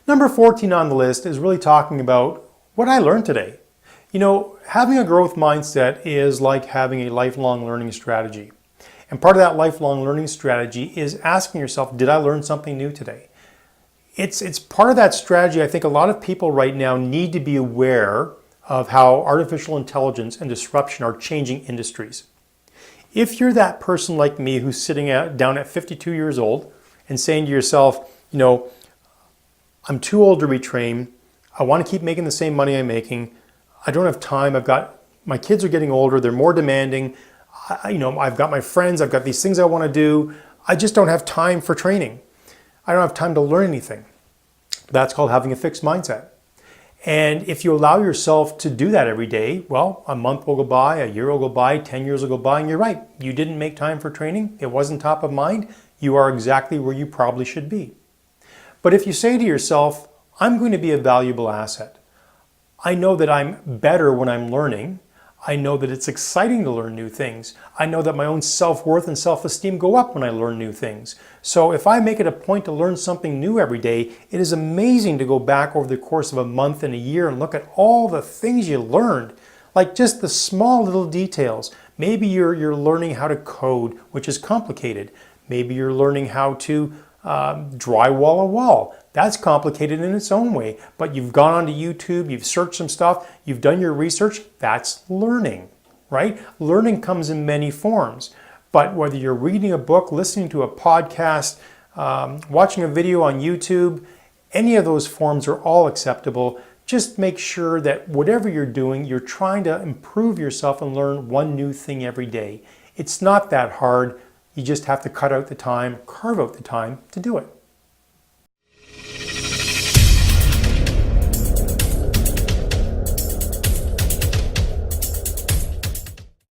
Number 14 on the list is really talking about what I learned today. You know, having a growth mindset is like having a lifelong learning strategy. And part of that lifelong learning strategy is asking yourself, did I learn something new today? It's part of that strategy. I think a lot of people right now need to be aware of how artificial intelligence and disruption are changing industries. If you're that person like me who's sitting down at 52 years old and saying to yourself, you know, I'm too old to retrain, I want to keep making the same money I'm making, I don't have time, my kids are getting older, they're more demanding, I've got my friends, I've got these things I want to do, I just don't have time for training. I don't have time to learn anything. That's called having a fixed mindset. And if you allow yourself to do that every day, well, a month will go by, a year will go by, 10 years will go by, and you're right. You didn't make time for training. It wasn't top of mind. You are exactly where you probably should be. But if you say to yourself, I'm going to be a valuable asset. I know that I'm better when I'm learning. I know that it's exciting to learn new things. I know that my own self-worth and self-esteem go up when I learn new things. So if I make it a point to learn something new every day, it is amazing to go back over the course of a month and a year and look at all the things you learned, like just the small little details. Maybe you're learning how to code, which is complicated. Maybe you're learning how to drywall a wall. That's complicated in its own way, but you've gone onto YouTube, you've searched some stuff, you've done your research, that's learning, right? Learning comes in many forms, but whether you're reading a book, listening to a podcast, watching a video on YouTube, any of those forms are all acceptable. Just make sure that whatever you're doing, you're trying to improve yourself and learn one new thing every day. It's not that hard. You just have to cut out the time, carve out the time to do it.